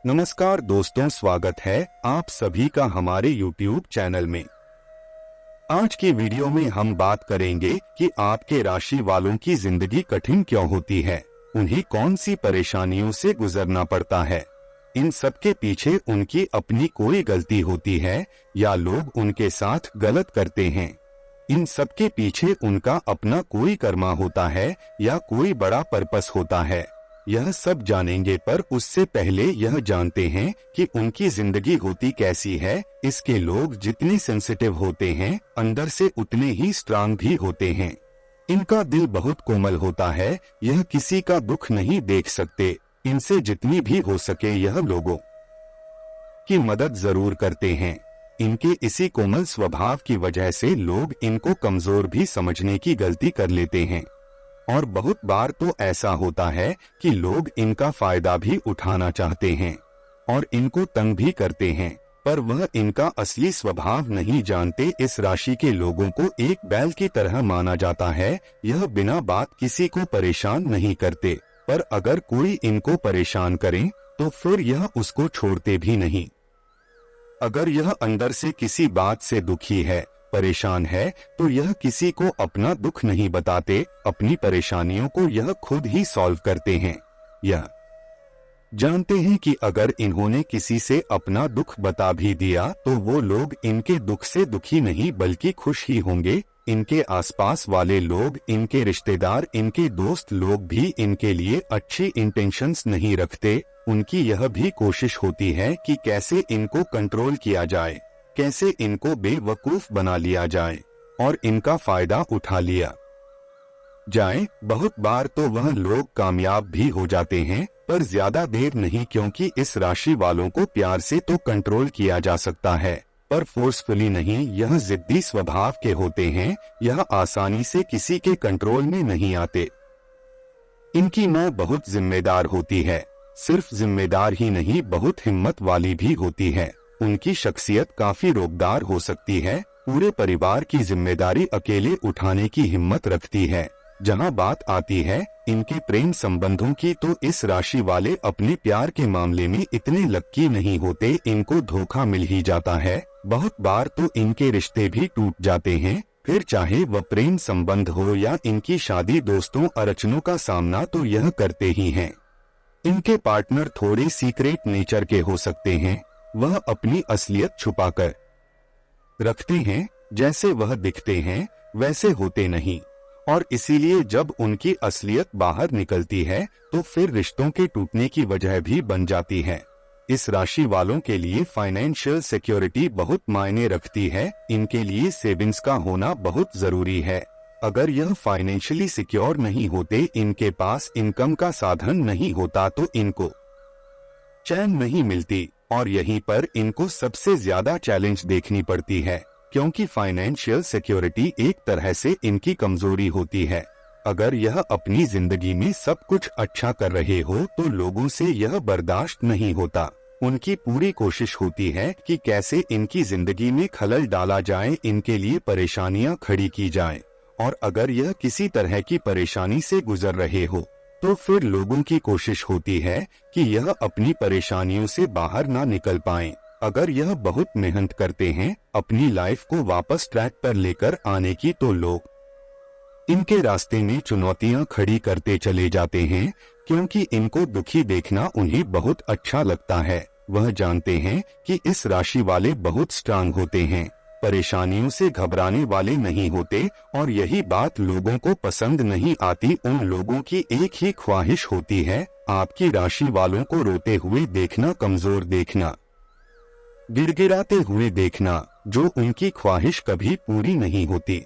नमस्कार दोस्तों, स्वागत है आप सभी का हमारे YouTube चैनल में। आज की वीडियो में हम बात करेंगे कि आपके राशि वालों की जिंदगी कठिन क्यों होती है, उन्हें कौन सी परेशानियों से गुजरना पड़ता है। इन सब के पीछे उनकी अपनी कोई गलती होती है या लोग उनके साथ गलत करते हैं। इन सब के पीछे उनका अपना कोई कर्मा होता है या कोई बड़ा पर्पस होता है। यह सब जानेंगे, पर उससे पहले यह जानते हैं कि उनकी जिंदगी होती कैसी है। इसके लोग जितने सेंसिटिव होते हैं, अंदर से उतने ही स्ट्रांग भी होते हैं। इनका दिल बहुत कोमल होता है, यह किसी का दुख नहीं देख सकते। इनसे जितनी भी हो सके यह लोगों की मदद जरूर करते हैं। इनके इसी कोमल स्वभाव की वजह से लोग इनको कमजोर भी समझने की गलती कर लेते हैं। और बहुत बार तो ऐसा होता है कि लोग इनका फायदा भी उठाना चाहते हैं और इनको तंग भी करते हैं, पर वह इनका असली स्वभाव नहीं जानते। इस राशि के लोगों को एक बैल की तरह माना जाता है। यह बिना बात किसी को परेशान नहीं करते, पर अगर कोई इनको परेशान करे तो फिर यह उसको छोड़ते भी नहीं। अगर यह अंदर से किसी बात से दुखी है, परेशान है, तो यह किसी को अपना दुख नहीं बताते। अपनी परेशानियों को यह खुद ही सॉल्व करते हैं। यह जानते हैं कि अगर इन्होंने किसी से अपना दुख बता भी दिया तो वो लोग इनके दुख से दुखी नहीं बल्कि खुश ही होंगे। इनके आसपास वाले लोग, इनके रिश्तेदार, इनके दोस्त लोग भी इनके लिए अच्छी इंटेंशंस नहीं रखते। उनकी यह भी कोशिश होती है कि कैसे इनको कंट्रोल किया जाए, कैसे इनको बेवकूफ बना लिया जाए और इनका फायदा उठा लिया जाए। बहुत बार तो वह लोग कामयाब भी हो जाते हैं, पर ज्यादा देर नहीं, क्योंकि इस राशि वालों को प्यार से तो कंट्रोल किया जा सकता है, पर फोर्सफुली नहीं। यह जिद्दी स्वभाव के होते हैं, यह आसानी से किसी के कंट्रोल में नहीं आते। इनकी माँ बहुत जिम्मेदार होती है, सिर्फ जिम्मेदार ही नहीं, बहुत हिम्मत वाली भी होती है। उनकी शख्सियत काफी रोबदार हो सकती है, पूरे परिवार की जिम्मेदारी अकेले उठाने की हिम्मत रखती है। जहां बात आती है इनके प्रेम संबंधों की, तो इस राशि वाले अपने प्यार के मामले में इतने लक्की नहीं होते। इनको धोखा मिल ही जाता है। बहुत बार तो इनके रिश्ते भी टूट जाते हैं, फिर चाहे वह प्रेम संबंध हो या इनकी शादी। दोस्तों, अड़चनों का सामना तो यह करते ही हैं। इनके पार्टनर थोड़े सीक्रेट नेचर के हो सकते हैं। वह अपनी असलियत छुपाकर रखते हैं, जैसे वह दिखते हैं वैसे होते नहीं, और इसीलिए जब उनकी असलियत बाहर निकलती है तो फिर रिश्तों के टूटने की वजह भी बन जाती है। इस राशि वालों के लिए फाइनेंशियल सिक्योरिटी बहुत मायने रखती है। इनके लिए सेविंग्स का होना बहुत जरूरी है। अगर यह फाइनेंशियली सिक्योर नहीं होते, इनके पास इनकम का साधन नहीं होता, तो इनको चैन नहीं मिलती। और यहीं पर इनको सबसे ज्यादा चैलेंज देखनी पड़ती है, क्योंकि फाइनेंशियल सिक्योरिटी एक तरह से इनकी कमजोरी होती है। अगर यह अपनी जिंदगी में सब कुछ अच्छा कर रहे हो तो लोगों से यह बर्दाश्त नहीं होता। उनकी पूरी कोशिश होती है कि कैसे इनकी जिंदगी में खलल डाला जाए, इनके लिए परेशानियां खड़ी की जाए। और अगर यह किसी तरह की परेशानी से गुजर रहे हो तो फिर लोगों की कोशिश होती है कि यह अपनी परेशानियों से बाहर ना निकल पाएं। अगर यह बहुत मेहनत करते हैं अपनी लाइफ को वापस ट्रैक पर लेकर आने की, तो लोग इनके रास्ते में चुनौतियां खड़ी करते चले जाते हैं, क्योंकि इनको दुखी देखना उन्हें बहुत अच्छा लगता है। वह जानते हैं कि इस राशि वाले बहुत स्ट्रांग होते हैं, परेशानियों से घबराने वाले नहीं होते, और यही बात लोगों को पसंद नहीं आती। उन लोगों की एक ही ख्वाहिश होती है, आपकी राशि वालों को रोते हुए देखना, कमजोर देखना, गिड़गिड़ाते हुए देखना, जो उनकी ख्वाहिश कभी पूरी नहीं होती।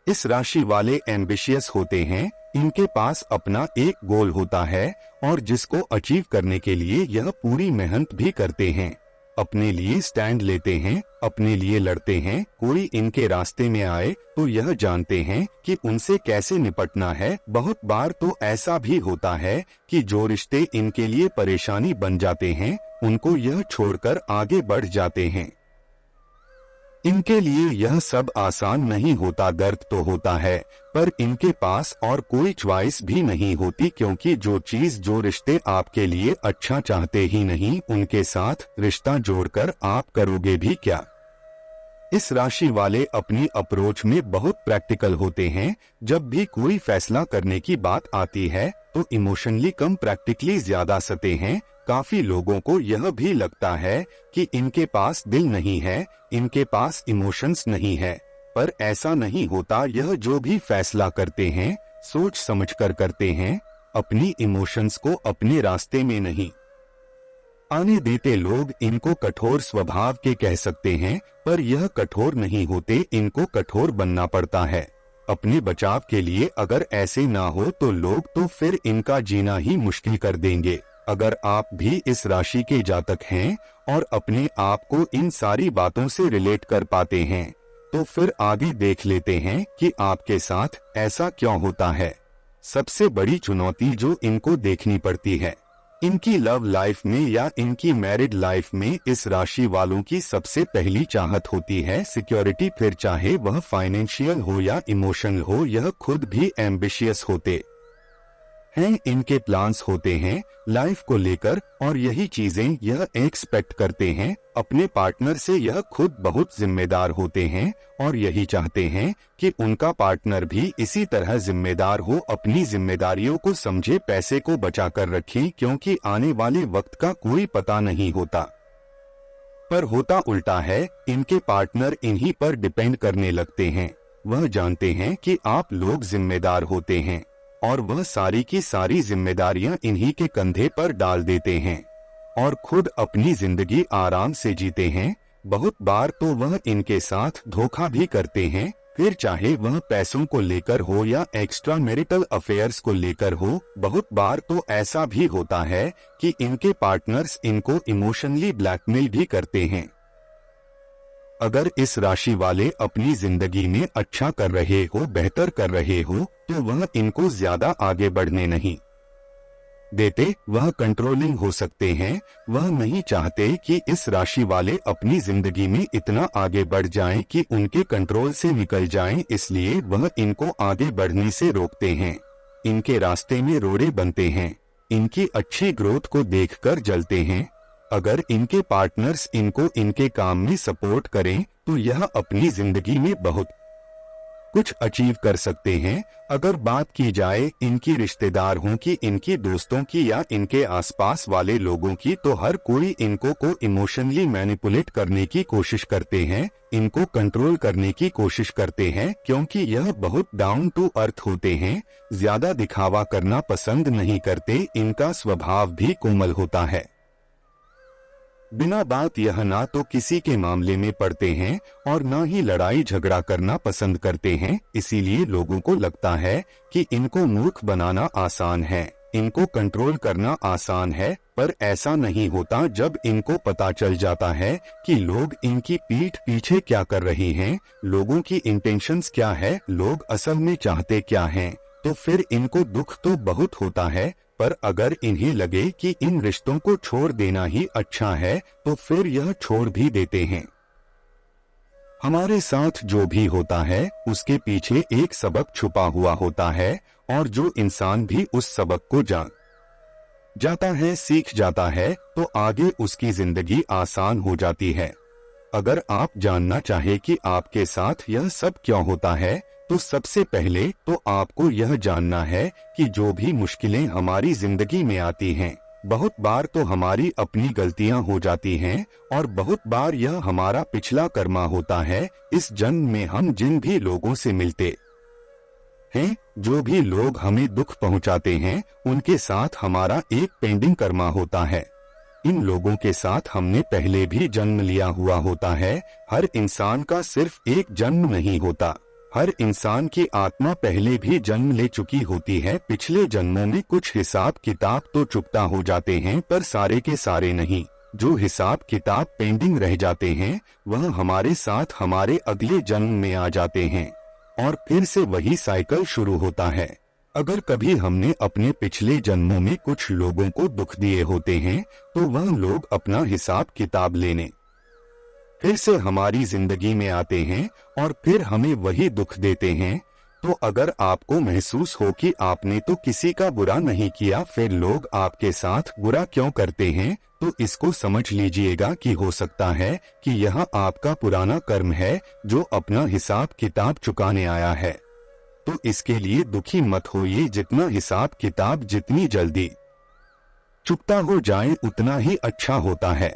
इस राशि वाले एम्बिशियस होते हैं। इनके पास अपना एक गोल होता है और जिसको अचीव करने के लिए यह पूरी मेहनत भी करते हैं। अपने लिए स्टैंड लेते हैं, अपने लिए लड़ते हैं। कोई इनके रास्ते में आए तो यह जानते हैं कि उनसे कैसे निपटना है। बहुत बार तो ऐसा भी होता है कि जो रिश्ते इनके लिए परेशानी बन जाते हैं, उनको यह छोड़कर आगे बढ़ जाते हैं। इनके लिए यह सब आसान नहीं होता, दर्द तो होता है, पर इनके पास और कोई च्वाइस भी नहीं होती, क्योंकि जो चीज जो रिश्ते आपके लिए अच्छा चाहते ही नहीं, उनके साथ रिश्ता जोड़कर आप करोगे भी क्या। इस राशि वाले अपनी अप्रोच में बहुत प्रैक्टिकल होते हैं। जब भी कोई फैसला करने की बात आती है तो इमोशनली कम प्रैक्टिकली ज्यादा सते हैं। काफी लोगों को यह भी लगता है कि इनके पास दिल नहीं है, इनके पास इमोशंस नहीं है, पर ऐसा नहीं होता। यह जो भी फैसला करते हैं सोच समझकर करते हैं, अपनी इमोशंस को अपने रास्ते में नहीं आने देते। लोग इनको कठोर स्वभाव के कह सकते हैं, पर यह कठोर नहीं होते, इनको कठोर बनना पड़ता है अपने बचाव के लिए। अगर ऐसे ना हो तो लोग तो फिर इनका जीना ही मुश्किल कर देंगे। अगर आप भी इस राशि के जातक हैं और अपने आप को इन सारी बातों से रिलेट कर पाते हैं तो फिर आगे देख लेते हैं कि आपके साथ ऐसा क्यों होता है। सबसे बड़ी चुनौती जो इनको देखनी पड़ती है इनकी लव लाइफ में या इनकी मैरिड लाइफ में, इस राशि वालों की सबसे पहली चाहत होती है सिक्योरिटी। फिर चाहे वह फाइनेंशियल हो या इमोशनल हो, यह खुद भी एम्बिशियस होते हैं, इनके प्लान्स होते हैं लाइफ को लेकर, और यही चीजें यह एक्सपेक्ट करते हैं अपने पार्टनर से। यह खुद बहुत जिम्मेदार होते हैं और यही चाहते हैं कि उनका पार्टनर भी इसी तरह जिम्मेदार हो, अपनी जिम्मेदारियों को समझे, पैसे को बचा कर रखें, क्योंकि आने वाले वक्त का कोई पता नहीं होता। पर होता उल्टा है, इनके पार्टनर इन्हीं पर डिपेंड करने लगते हैं। वह जानते हैं कि आप लोग जिम्मेदार होते हैं और वह सारी की सारी जिम्मेदारियां इन्हीं के कंधे पर डाल देते हैं और खुद अपनी जिंदगी आराम से जीते हैं। बहुत बार तो वह इनके साथ धोखा भी करते हैं, फिर चाहे वह पैसों को लेकर हो या एक्स्ट्रा मैरिटल अफेयर्स को लेकर हो। बहुत बार तो ऐसा भी होता है कि इनके पार्टनर्स इनको इमोशनली ब्लैकमेल भी करते हैं। अगर इस राशि वाले अपनी जिंदगी में अच्छा कर रहे हो, बेहतर कर रहे हो, तो वह इनको ज्यादा आगे बढ़ने नहीं देते। वह कंट्रोलिंग हो सकते हैं, वह नहीं चाहते कि इस राशि वाले अपनी जिंदगी में इतना आगे बढ़ जाएं कि उनके कंट्रोल से निकल जाएं, इसलिए वह इनको आगे बढ़ने से रोकते हैं। इनके रास्ते में रोड़े बनते हैं, इनकी अच्छी ग्रोथ को देखकर जलते हैं। अगर इनके पार्टनर्स इनको इनके काम में सपोर्ट करें तो यह अपनी जिंदगी में बहुत कुछ अचीव कर सकते हैं। अगर बात की जाए इनकी रिश्तेदारों की, इनकी दोस्तों की या इनके आसपास वाले लोगों की, तो हर कोई इनको को इमोशनली मैनिपुलेट करने की कोशिश करते हैं, इनको कंट्रोल करने की कोशिश करते हैं, क्योंकि यह बहुत डाउन टू अर्थ होते हैं, ज्यादा दिखावा करना पसंद नहीं करते। इनका स्वभाव भी कोमल होता है, बिना बात यह ना तो किसी के मामले में पड़ते हैं और ना ही लड़ाई झगड़ा करना पसंद करते हैं। इसीलिए लोगों को लगता है कि इनको मूर्ख बनाना आसान है, इनको कंट्रोल करना आसान है, पर ऐसा नहीं होता। जब इनको पता चल जाता है कि लोग इनकी पीठ पीछे क्या कर रहे हैं, लोगों की इंटेंशंस क्या है, लोग असल में चाहते क्या हैं, तो फिर इनको दुख तो बहुत होता है। पर अगर इन्हें लगे कि इन रिश्तों को छोड़ देना ही अच्छा है तो फिर यह छोड़ भी देते हैं। हमारे साथ जो भी होता है उसके पीछे एक सबक छुपा हुआ होता है, और जो इंसान भी उस सबक को जान जाता है, सीख जाता है, तो आगे उसकी जिंदगी आसान हो जाती है। अगर आप जानना चाहे कि आपके साथ यह सब क्यों होता है, तो सबसे पहले तो आपको यह जानना है कि जो भी मुश्किलें हमारी जिंदगी में आती हैं, बहुत बार तो हमारी अपनी गलतियां हो जाती हैं और बहुत बार यह हमारा पिछला कर्मा होता है। इस जन्म में हम जिन भी लोगों से मिलते हैं, जो भी लोग हमें दुख पहुंचाते हैं, उनके साथ हमारा एक पेंडिंग कर्मा होता है। इन लोगों के साथ हमने पहले भी जन्म लिया हुआ होता है। हर इंसान का सिर्फ एक जन्म नहीं होता, हर इंसान की आत्मा पहले भी जन्म ले चुकी होती है। पिछले जन्मों में कुछ हिसाब किताब तो चुकता हो जाते हैं, पर सारे के सारे नहीं। जो हिसाब किताब पेंडिंग रह जाते हैं वह हमारे साथ हमारे अगले जन्म में आ जाते हैं और फिर से वही साइकिल शुरू होता है। अगर कभी हमने अपने पिछले जन्मों में कुछ लोगों को दुख दिए होते हैं तो वह लोग अपना हिसाब किताब लेने फिर से हमारी जिंदगी में आते हैं और फिर हमें वही दुख देते हैं। तो अगर आपको महसूस हो कि आपने तो किसी का बुरा नहीं किया, फिर लोग आपके साथ बुरा क्यों करते हैं, तो इसको समझ लीजिएगा कि हो सकता है कि यह आपका पुराना कर्म है जो अपना हिसाब किताब चुकाने आया है। तो इसके लिए दुखी मत होइए, जितना हिसाब किताब जितनी जल्दी चुकता हो जाए उतना ही अच्छा होता है,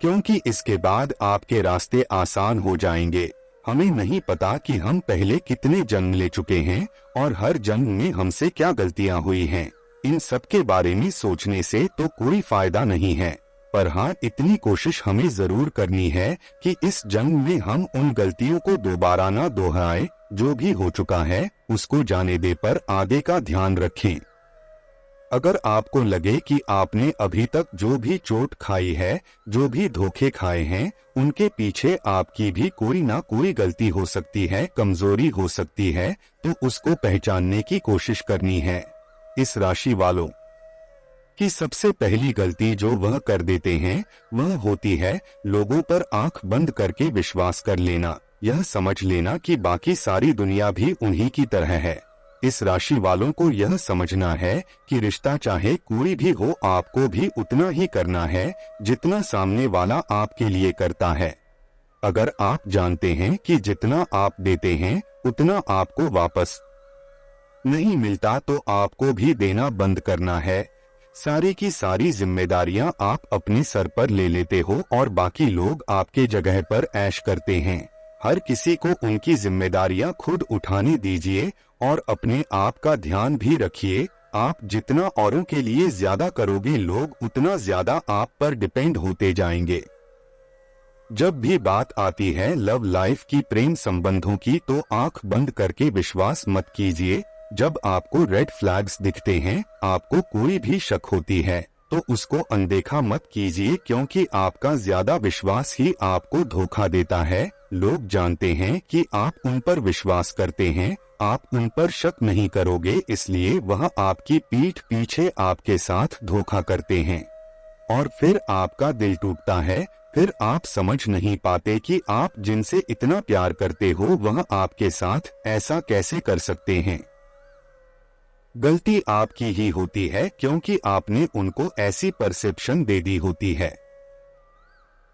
क्योंकि इसके बाद आपके रास्ते आसान हो जाएंगे। हमें नहीं पता कि हम पहले कितने जन्म ले चुके हैं और हर जन्म में हमसे क्या गलतियां हुई हैं। इन सब के बारे में सोचने से तो कोई फायदा नहीं है, पर हाँ इतनी कोशिश हमें जरूर करनी है कि इस जन्म में हम उन गलतियों को दोबारा ना दोहराएं। जो भी हो चुका है उसको जाने दे, पर आगे का ध्यान रखें। अगर आपको लगे कि आपने अभी तक जो भी चोट खाई है, जो भी धोखे खाए हैं, उनके पीछे आपकी भी कोई ना कोई गलती हो सकती है, कमजोरी हो सकती है, तो उसको पहचानने की कोशिश करनी है। इस राशि वालों की सबसे पहली गलती जो वह कर देते हैं वह होती है लोगों पर आंख बंद करके विश्वास कर लेना, यह समझ लेना कि बाकी सारी दुनिया भी उन्हीं की तरह है। इस राशि वालों को यह समझना है कि रिश्ता चाहे कोई भी हो, आपको भी उतना ही करना है जितना सामने वाला आपके लिए करता है। अगर आप जानते हैं कि जितना आप देते हैं उतना आपको वापस नहीं मिलता, तो आपको भी देना बंद करना है। सारी की सारी जिम्मेदारियां आप अपने सर पर ले लेते हो और बाकी लोग आपके जगह पर ऐश करते हैं। हर किसी को उनकी जिम्मेदारियां खुद उठाने दीजिए और अपने आप का ध्यान भी रखिए। आप जितना औरों के लिए ज्यादा करोगे, लोग उतना ज्यादा आप पर डिपेंड होते जाएंगे। जब भी बात आती है लव लाइफ की, प्रेम संबंधों की, तो आंख बंद करके विश्वास मत कीजिए। जब आपको रेड फ्लैग्स दिखते हैं, आपको कोई भी शक होती है, तो उसको अनदेखा मत कीजिए, क्योंकि आपका ज्यादा विश्वास ही आपको धोखा देता है। लोग जानते हैं कि आप उन पर विश्वास करते हैं, आप उन पर शक नहीं करोगे, इसलिए वह आपकी पीठ पीछे आपके साथ धोखा करते हैं और फिर आपका दिल टूटता है। फिर आप समझ नहीं पाते कि आप जिनसे इतना प्यार करते हो वह आपके साथ ऐसा कैसे कर सकते हैं। गलती आपकी ही होती है, क्योंकि आपने उनको ऐसी परसेप्शन दे दी होती है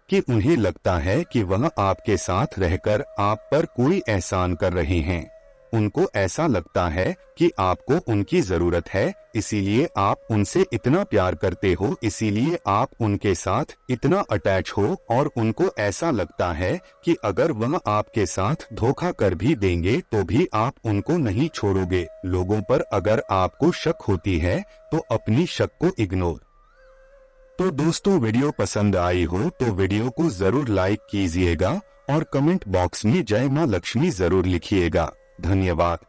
कि उन्हें लगता है कि वह आपके साथ रहकर आप पर कोई एहसान कर रहे हैं। उनको ऐसा लगता है कि आपको उनकी जरूरत है, इसीलिए आप उनसे इतना प्यार करते हो, इसीलिए आप उनके साथ इतना अटैच हो, और उनको ऐसा लगता है कि अगर वह आपके साथ धोखा कर भी देंगे तो भी आप उनको नहीं छोड़ोगे। लोगों पर अगर आपको शक होती है तो अपनी शक को इग्नोर। तो दोस्तों, वीडियो पसंद आई हो तो वीडियो को जरूर लाइक कीजिएगा और कमेंट बॉक्स में जय मां लक्ष्मी जरूर लिखिएगा। धन्यवाद।